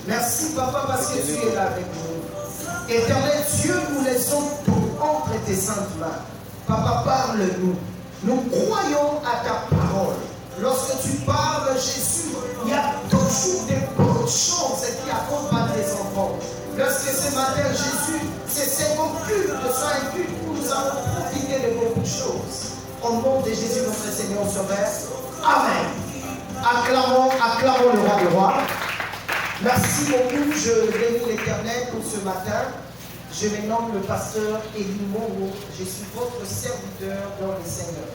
Merci, Papa, parce que tu es là avec nous. Éternel Dieu, nous laissons tout entre tes saintes mains. Papa, parle-nous. Nous croyons à ta parole. Lorsque tu parles, Jésus, il y a toujours des bonnes choses qui accompagnent les enfants. Lorsque ce matin, Jésus, c'est second culte, soit un culte où nous allons profiter de beaucoup de choses. Au nom de Jésus, notre Seigneur Sauveur. Amen. Acclamons le roi des rois. Merci beaucoup, je bénis l'Éternel pour ce matin. Je me nomme le pasteur Élie Mongo. Je suis votre serviteur dans le Seigneur.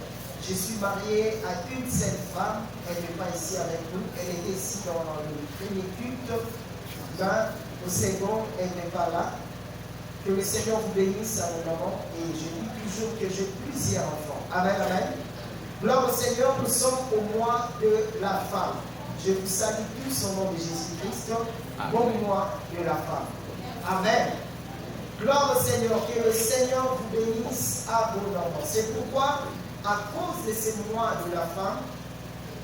Je suis marié à une seule femme. Elle n'est pas ici avec nous. Elle était ici dans le premier culte. Ben, au second, elle n'est pas là. Que le Seigneur vous bénisse à mon moment. Et je dis toujours que j'ai plusieurs enfants. Amen, amen. Gloire au Seigneur, nous sommes au mois de la femme. Je vous salue tous au nom de Jésus-Christ. Bon mois de la femme. Amen. Gloire au Seigneur, que le Seigneur vous bénisse abondamment. C'est pourquoi, à cause de ce mois de la femme,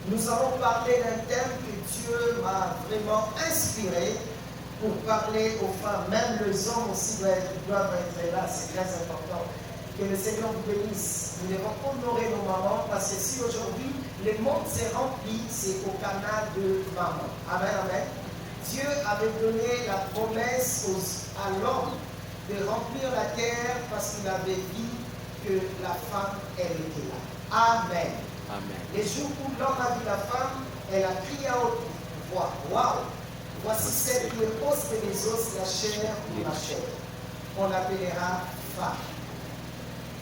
nous allons parler d'un thème que Dieu m'a vraiment inspiré pour parler aux femmes. Même les hommes aussi doivent être là, c'est très important. Que le Seigneur vous bénisse. Nous devons honorer nos mamans parce que si aujourd'hui le monde s'est rempli, c'est au canal de maman. Amen, amen. Dieu avait donné la promesse à l'homme de remplir la terre parce qu'il avait dit que la femme, elle était là. Amen. Amen. Les jours où l'homme a vu la femme, elle a crié à haute voix. Waouh! Voici celle qui est os de mes os, la chair de ma chair. On l'appellera femme.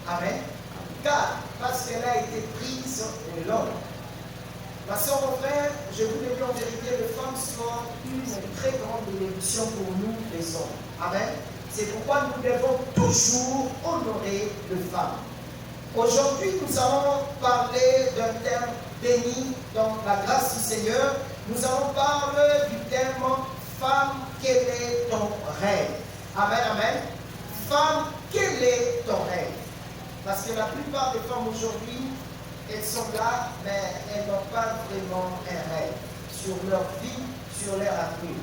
Amen. Car, parce qu'elle a été prise de l'homme. Ma soeur, mon frère, je vous le dis en vérité, les femmes sont une très grande bénédiction pour nous, les hommes. Amen. C'est pourquoi nous devons toujours honorer les femmes. Aujourd'hui, nous allons parler d'un thème béni dans la grâce du Seigneur. Nous allons parler du thème femme, quel est ton rêve? Amen, amen. Femme, quel est ton rêve? Parce que la plupart des femmes aujourd'hui, elles sont là, mais elles n'ont pas vraiment un rêve sur leur vie, sur leur avenir.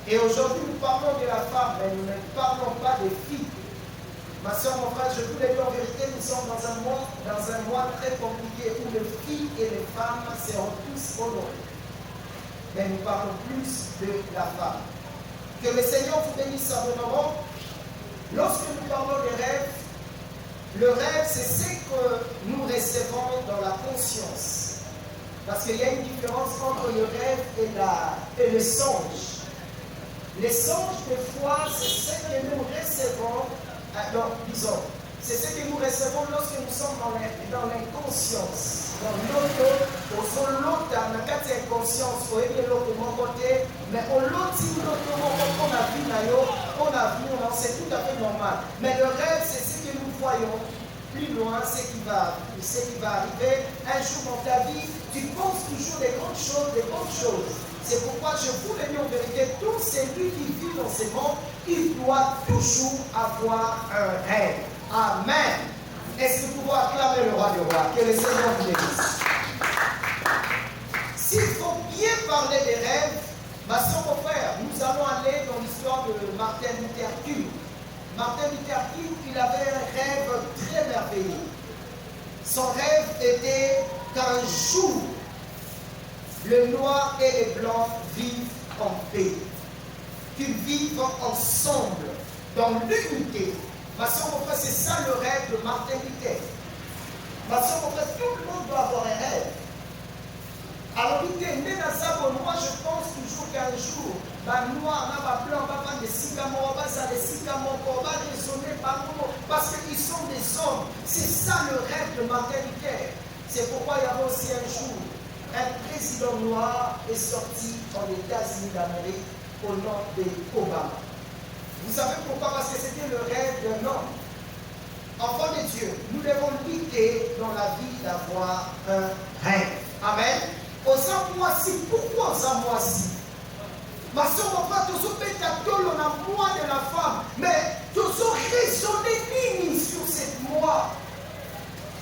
Et aujourd'hui, nous parlons de la femme, mais nous ne parlons pas des filles. Ma soeur, mon frère, je vous le dis en vérité, nous sommes dans un mois très compliqué où les filles et les femmes seront tous honorées. Mais nous parlons plus de la femme. Que le Seigneur vous bénisse abondamment. Lorsque nous parlons des rêves, le rêve, c'est ce que nous recevons dans la conscience. Parce qu'il y a une différence entre le rêve et le songe. Les songes, des fois, c'est ce que nous recevons, disons, c'est ce que nous recevons lorsque nous sommes dans l'inconscience. Dans l'auto, au sol l'autre, dans la inconscience, au lieu de l'autre, mon côté, mais au l'autre, si l'autre, on a vu, c'est tout à fait normal. Mais le rêve, c'est ce que nous voyons plus loin, ce qui va arriver. Un jour dans ta vie, tu penses toujours des grandes choses, des bonnes choses. C'est pourquoi je vous le dis en vérité, tout celui qui vit dans ce monde, il doit toujours avoir un rêve. Amen. Est-ce que vous pouvez acclamer le roi du roi? Que le Seigneur vous bénisse. S'il faut bien parler des rêves, ma soeur, mon frère, nous allons aller dans l'histoire de Martin Luther King. Martin Luther King, il avait un rêve très merveilleux. Son rêve était qu'un jour, le noir et les blancs vivent en paix. Qu'ils vivent ensemble, dans l'unité. Ma soeur, mon frère, c'est ça le rêve de Martin Luther. Ma soeur, mon frère, tout le monde doit avoir un rêve. Alors, moi, je pense toujours qu'un jour, le noir, le blanc, parce qu'ils sont des hommes. C'est ça le rêve de Martin Luther. C'est pourquoi il y avait aussi un jour, un président noir est sorti aux États-Unis d'Amérique au nom d'Obama. Vous savez pourquoi? Parce que c'était le rêve d'un homme. Enfants de Dieu, nous devons lutter dans la vie d'avoir un rêve. Amen. Aux mois-ci, pourquoi aux mois-ci? Ma soeur, mon frère, tu as un mois de la femme, mais tu as raisonné sur cette mois.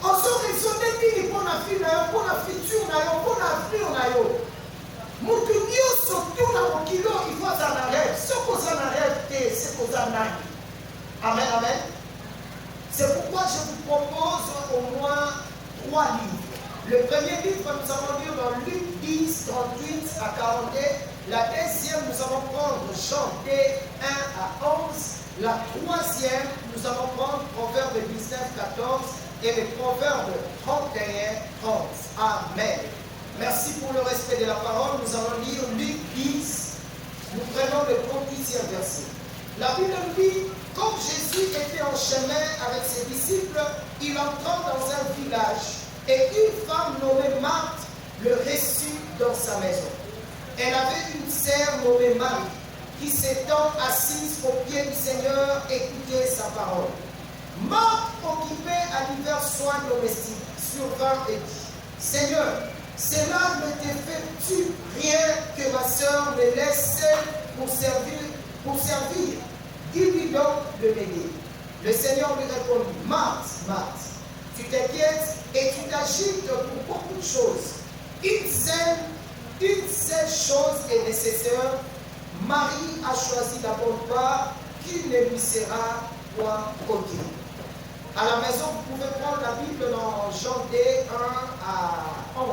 On a raisonné pour la fille, pour la future, pour l'avenir. Mutu nyonso tuna mokilo il faut 3 livres. Le premier livre, nous allons lire dans Luc 10, 38 à 42. La deuxième, nous allons prendre Jean 1 à 11. La troisième, nous allons prendre Proverbe 19, 14 et le Proverbe 31, 30. Amen. Merci pour le respect de la parole. Nous allons lire Luc 10. Nous prenons le 38e verset. La Bible nous dit, comme Jésus était en chemin avec ses disciples, il entra dans un village et une femme nommée Marthe le reçut dans sa maison. Elle avait une sœur nommée Marie qui s'étant assise aux pieds du Seigneur écoutait sa parole. Marthe, occupée à divers soins domestiques, survint et dit, Seigneur, cela ne te fait-tu rien que ma sœur me laisse seule pour servir? Dis-lui donc de m'aider. Le Seigneur lui répondit, Marthe, Marthe, tu t'inquiètes et tu t'agites pour beaucoup de choses. Une seule chose est nécessaire. Marie a choisi la bonne part qui ne lui sera point ôtée. À la maison, vous pouvez prendre la Bible dans Jean 1 à 11.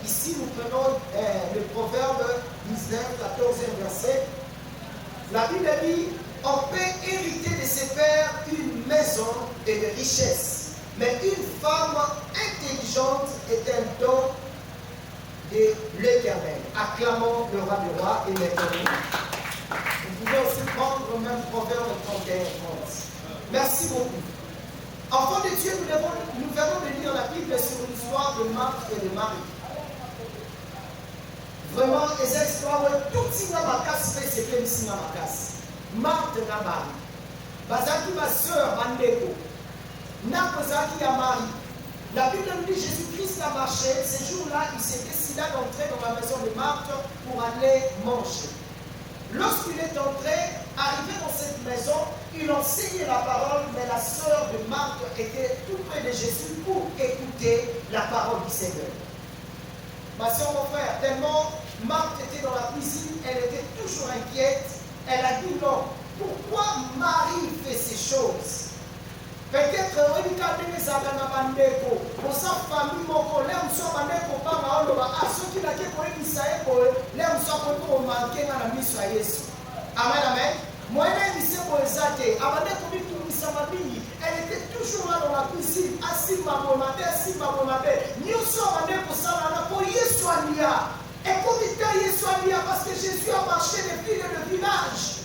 Ici, nous prenons le Proverbe 19, 14e verset. La Bible dit, on peut hériter de ses pères une maison et des richesses, mais une femme intelligente est un don de l'Éternel. Acclamons le roi du roi et maintenant. Vous pouvez aussi prendre le même Proverbe 31, 30. Merci beaucoup. Enfants de Dieu, nous venons de lire la Bible sur l'histoire de Marthe et de Marie. Vraiment, ces histoires, tout ce ma casse fait, c'est que ici ma casse. Marthe et Marie. Bazaki, ma soeur, Mandeko. Nakozaki à Marie. La Bible nous dit Jésus-Christ a marché. Ce jour-là, il s'est décidé d'entrer dans la maison de Marthe pour aller manger. Lorsqu'il est entré, arrivé dans cette maison, il enseignait la parole, mais la sœur de Marthe était tout près de Jésus pour écouter la parole du Seigneur. Ma soeur, mon frère, tellement Marthe était dans la cuisine, elle était toujours inquiète. Elle a dit non. Pourquoi Marie fait ces choses? Peut-être on a dit que ça dans la bandeko. Pour sa famille, mon collègue, on soit bandeko par la holo. Ah, ceux qui n'ont pas eu Israël, les on soit pour manquer dans la mission à Jésus. Amen, amen. Moi, elle dit pour les athées. Avant de commettre une famille, elle était toujours là dans la cuisine. Assis ma bomade, assis ma bomade. Nous sommes bandeko ça là pour Jésus à Nia. Et comme il t'a Jésus à Nia, parce que Jésus a marché depuis le village.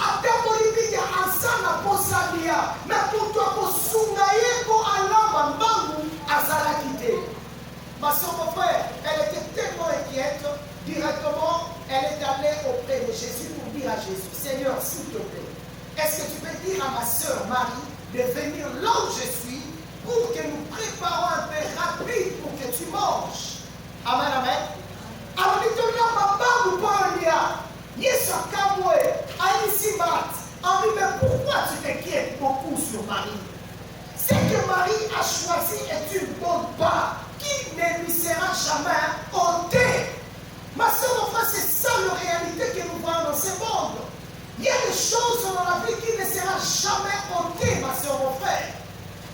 Après Bolivie, Ansana Posalia, mais pour toi, pour Sungaye, pour Allah, Mambangu, Azala quitté. Ma soeur, mon frère, elle était tellement inquiète, directement, elle est allée auprès de Jésus pour dire à Jésus, Seigneur, s'il te plaît, est-ce que tu peux dire à ma soeur Marie de venir là où je suis pour que nous préparons un peu rapide pour que tu manges? Amen, amen. Alors, il te dit, Mambangu, Paulia. Yes, Kamwe, Alice Marthe, mais pourquoi tu t'inquiètes beaucoup sur Marie? C'est que Marie a choisi est une bonne part qui ne lui sera jamais ôtée. Ma soeur, mon frère, c'est ça la réalité que nous voyons dans ce monde. Il y a des choses dans la vie qui ne sera jamais ôtées, ma soeur, mon frère.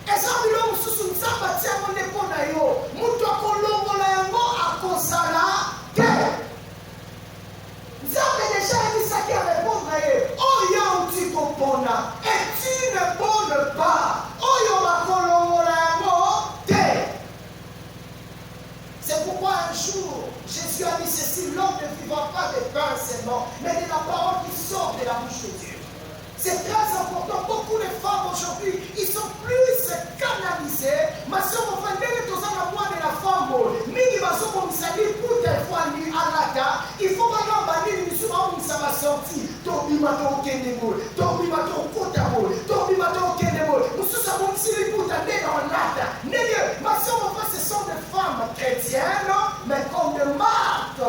Et ça, nous sommes tous bâtis à mon épaule. Nous sommes tous Nzambe déjà dit ça qui a répondu à eux. Oh, ya uti kopona. Es-tu ne bonne pas? Oh, yo makolongola te. C'est pourquoi un jour, Jésus a dit ceci, l'homme ne vivra pas de pain seulement, mais de la parole qui sort de la bouche de Dieu. C'est très important. Beaucoup de femmes aujourd'hui, ils sont plus canalisés. Ma soeur, mon frère, dès que tu as la voix de la femme, il faut vraiment bannir une souvent où ça va sortir. Tobi mato kendemo, tobi mato kotamo, tobi mato kendemo. Nous sommes ici les bouts dans l'âge. Ma soeur, mon frère, ce sont des femmes chrétiennes, mais comme de Marthe.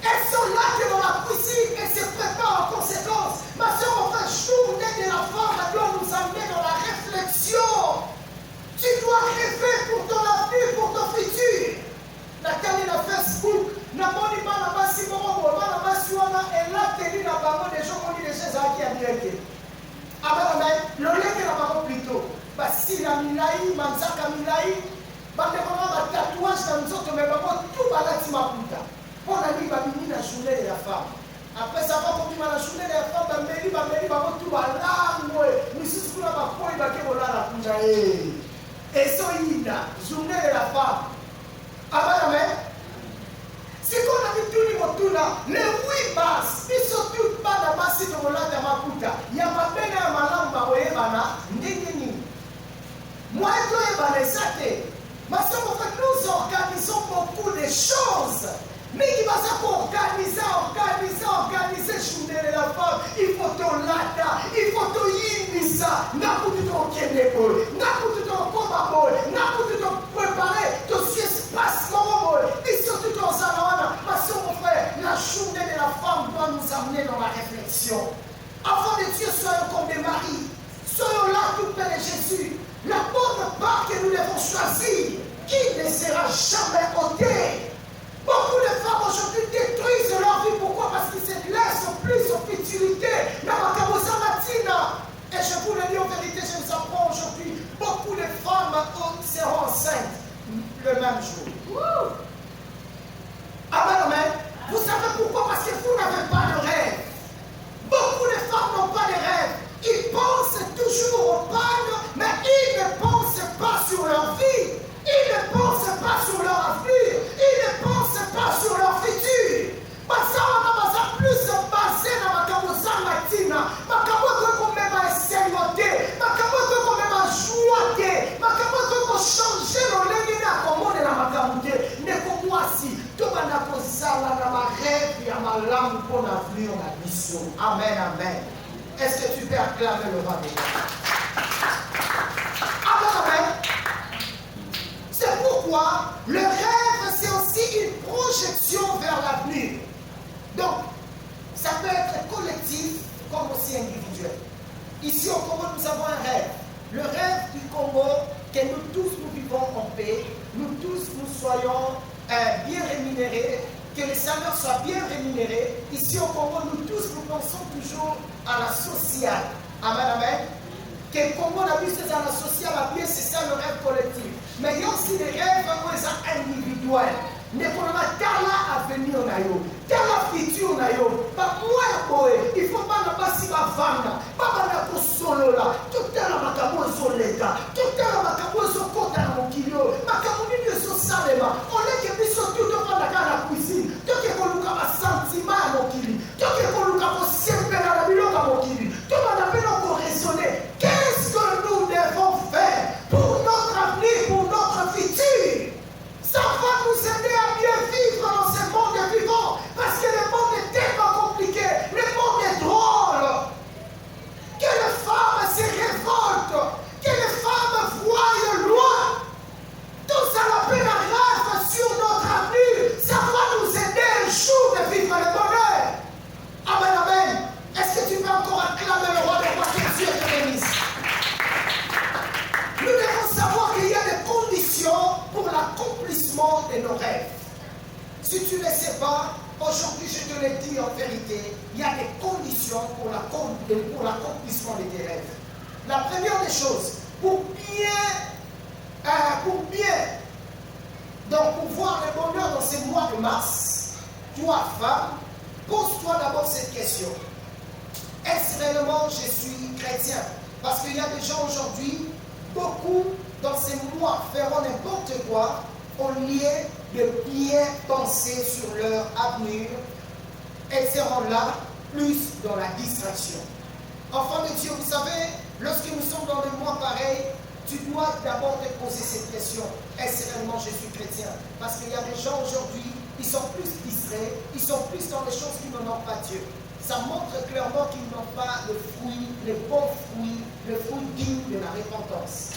Elles sont là que dans la cuisine et se préparent en conséquence. Ma soeur, mon frère, journée de la femme doit nous amener dans la réflexion. Tu dois rêver pour ton avenir, pour ton futur. La télé, la Facebook, n'a pas dit mal à Bassi, elle a tenu la parole des gens qui ont dit des choses qui a bien été. Amen, amen. Le lien de la parole plutôt. Si la milai, manzaka milai, bandekona tatouage dans nous autres, mais tout balati maputa. On a dit babini la journée de la femme. Après ça va pour la journée de la femme, bameli, tout balango, misusu kuna bakoi bakebolala kuna et so ina, journée de la femme. Amen. C'est qu'on a dit tout le monde le 8 mars, ils sont tous pas dans ma site de Molanda Maputa. Il y a ma peine à ma lampe, moi et toi, il va les sater. Mais nous organisons beaucoup de choses. Mais qui va s'organiser, journée de la femme. Il faut te lata, il faut te yimisa. N'a pas de ton kénéboy, n'a pas de ton komaboy, n'a pas de ton préparer, ton espace moboy. Et surtout ton salon. Parce que mon frère, la journée de la femme doit nous amener dans la réflexion. Enfants de Dieu, soyons comme des maris. Soyons là tout près de Jésus. La bonne part que nous devons choisir, qui ne sera jamais ôtée. Beaucoup de femmes aujourd'hui détruisent leur vie. Pourquoi? Parce qu'ils se laissent plus en futilité. Et je vous le dis en vérité, je vous apprends aujourd'hui, beaucoup de femmes seront enceintes le même jour. Amen, amen. Vous savez pourquoi? Parce que vous n'avez pas de rêve. Beaucoup de femmes n'ont pas de rêve. Ils pensent toujours au panne, mais ils ne pensent pas sur leur vie. Ils ne pensent pas sur leur avenir. Ils ne pensent pas sur leur futur. Parce qu'on a plus basé dans ma cabosa latina. Ma cabosa comme même à essayer, ma cabosa comme même à jouer, ma cabosa comme changer le légui à commander dans ma cabosa. Mais comme moi si, tout va n'a pas ça là dans ma rêve et à ma langue pour l'avenir, la mission. Amen, amen. Est-ce que tu peux acclamer le roi des rois? Amen, amen. C'est pourquoi le rêve, c'est aussi une projection vers l'avenir. Donc, ça peut être collectif comme aussi individuel. Ici au Congo, nous avons un rêve. Le rêve du Congo, que nous tous nous vivons en paix, nous tous nous soyons bien rémunérés, que les salaires soient bien rémunérés. Ici au Congo, nous tous nous pensons toujours à la sociale. Amen, amen. Que le Congo n'a vu c'est à la sociale, à bien, c'est ça le rêve collectif. Mais il y a aussi des rêves individuels. Mais pour le tala avenir nayo, tala futur nayo, pas moi il faut pas ne pas si ma vanda, pas na ko solo là, tout tala makabo zoleka, tout tala makabo zokota na mokilio, makabo ni so salema, on est que biso tout dans la cuisine, tout que ko luka ba sentiment mokili, tout que ko luka ko sempela la biloka mokili, tout va na ko raisonner. Qu'est-ce que nous devons faire pour notre avenir, pour notre futur? Ça va nous aider à bien vivre dans ce monde vivant. Parce que le monde est tellement compliqué. Le monde est drôle. Que les femmes se révoltent. Que les femmes voient loin. Tout ça la peine à rêve sur notre avenir. Ça va nous aider un jour de vivre le bonheur. Amen, amen. Est-ce que tu peux encore acclamer le roi des rois que Dieu te bénisse? Nous devons savoir qu'il y a des conditions pour l'accomplissement de nos rêves. Si tu ne sais pas, aujourd'hui je te le dis en vérité, il y a des conditions pour l'accomplissement de tes rêves. La première des choses, pour voir le bonheur dans ces mois de mars, toi femme, pose-toi d'abord cette question. Est-ce réellement je suis chrétien? Parce qu'il y a des gens aujourd'hui, beaucoup dans ces mois feront n'importe quoi au lieu de bien penser sur leur avenir et seront là plus dans la distraction. Enfants de Dieu, vous savez, lorsque nous sommes dans des mois pareils, tu dois d'abord te poser cette question. Est-ce réellement je suis chrétien? Parce qu'il y a des gens aujourd'hui, ils sont plus distraits, ils sont plus dans les choses qui n'honorent pas Dieu. Ça montre clairement qu'ils n'ont pas le fruit, le bon fruit, le fruit digne de la repentance.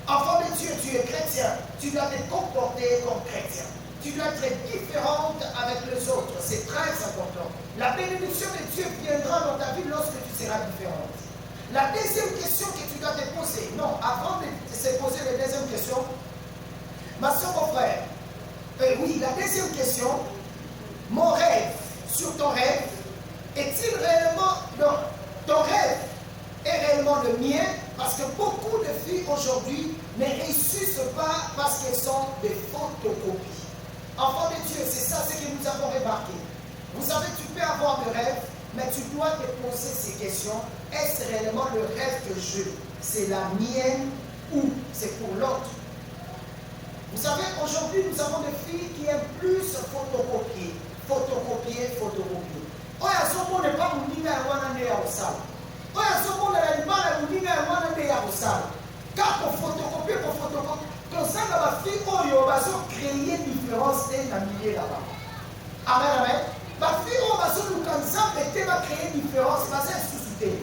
Enfant de Dieu, tu es chrétien, tu dois te comporter comme chrétien. Tu dois être différente avec les autres, c'est très important. La bénédiction de Dieu viendra dans ta vie lorsque tu seras différente. La deuxième question que tu dois te poser, non, avant de se poser la deuxième question, ma soeur, mon frère, oui, la deuxième question, mon rêve, sur ton rêve, est-il réellement, non, ton rêve est réellement le mien, parce Parce que beaucoup de filles aujourd'hui ne réussissent pas parce qu'elles sont des photocopies. Enfants de Dieu, c'est ça ce que nous avons remarqué. Vous savez, tu peux avoir des rêves, mais tu dois te poser ces questions. Est-ce réellement le rêve que je? C'est la mienne ou c'est pour l'autre? Vous savez, aujourd'hui, nous avons des filles qui aiment plus photocopier. Photocopier. Oh, elles sont bonnes, pas mon ligne à au sale. Oh, elles sont bonnes, elles sont bonnes, au sale. Car pour photocopier, comme ça, la fille, oh, ils vont créer différence dans la milieu là-bas. Amen. Ma fille, on va se nous créer différence, parce qu'elle est suscitée.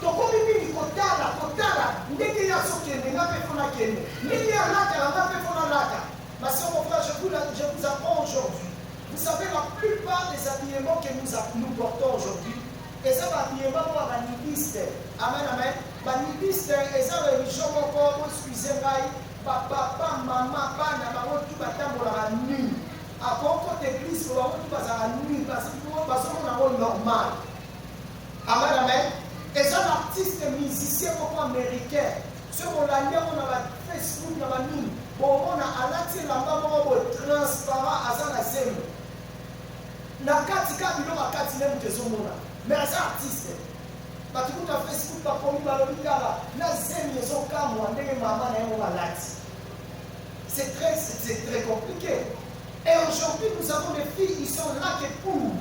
Donc, on dit que kotala, ndenge ya sokende, na pe fona kende, ndenge ya laka, na pe fona laka. Ma soeur, mon frère, je vous apprends aujourd'hui. Vous savez, la plupart des habillements que nous portons aujourd'hui, et ça va habillement pour la nudiste. Amen. La nudiste, et ça va religion encore, excusez-moi, papa, maman, bana, maman, tout va t'amour la nuit. À propos d'église, pour avoir tout la nuit, parce que nous avons normal. Amen. Et ça, l'artiste musicien américain, sur mon année, on a Facebook, on a mis, on a alaté la maman transparent à ça la scène. Na katika bilo makati même de son mona. Mais ça artiste. Parce que tout à Facebook pas comme balobikala, na scène ils ont comme moi ndenge maman na yo alati. C'est très compliqué. Et aujourd'hui, nous avons des filles qui sont là que pour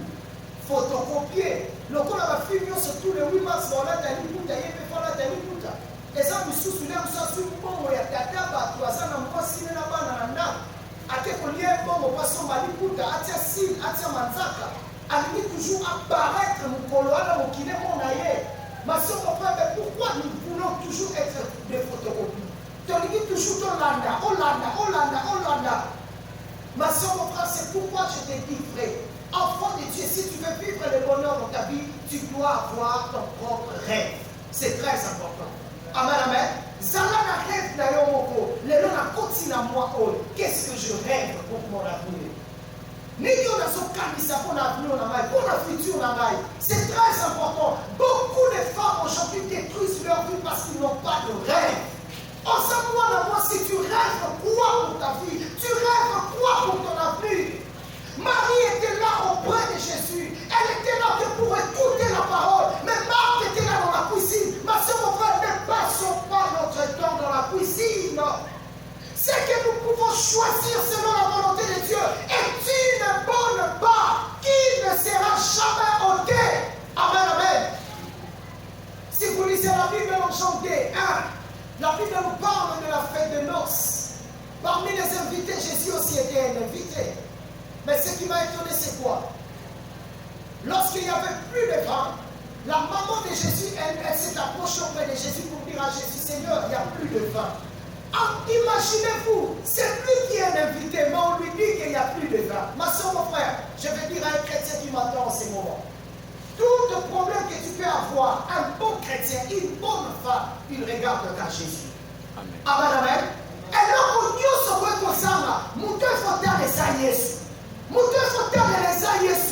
photocopier. Le coup, la fille, surtout le 8 mars, on a tani puta, il peut faire la tani puta. Et ça, nous souvenons, nous sommes bon, il y a tata, tu as ça, on va signer la banane. À quel point il y a bon, on va s'en puta, atia sil, atia manzaka. À lui toujours apparaître, mon coloana, mon kiné, mon aïe. Ma soeur, mon frère, mais pourquoi nous voulons toujours être des photocopies? Tu dis toujours Hollanda. Ma soeur, mon frère, c'est pourquoi je te dis, frère, enfant de Dieu, si tu veux vivre le bonheur dans ta vie, tu dois avoir ton propre rêve. C'est très important. Amen. Zala na rêve na yo moko. Le nom na koti na moi oh. Qu'est-ce que je rêve pour mon avenir? Nini on a son kanisa pour l'avenir na mai, pour la future na mai. C'est très important. Beaucoup de femmes aujourd'hui détruisent leur vie parce qu'ils n'ont pas de rêve. En ça, moi, si tu rêves quoi pour ta vie? Tu rêves quoi pour ton avenir? Marie était là auprès de Jésus. Elle était là pour écouter la parole. Mais Marthe était là dans la cuisine. Ma soeur, mon frère, ne passons pas notre temps dans la cuisine. C'est que nous pouvons choisir selon la volonté de Dieu. Et tu ne bonnes pas qui ne sera jamais ôté. Amen. Si vous lisez la Bible en Jean 1, la Bible nous parle de la fête de noces. Parmi les invités, Jésus aussi était un invité. Mais ce qui m'a étonné, c'est quoi? Lorsqu'il n'y avait plus de vin, la maman de Jésus, elle s'est approchée auprès de Jésus pour dire à Jésus, Seigneur, il n'y a plus de vin. Imaginez-vous, c'est lui qui est un invité, mais on lui dit qu'il n'y a plus de vin. Ma soeur, mon frère, je vais dire à un chrétien qui m'attend en ce moment. Tout le problème que tu peux avoir, un bon chrétien, une bonne femme, il regarde vers Jésus. Amen. Et là, nous sommes comme ça, nous devons faire les Yesu. Nous devons faire les Yesu.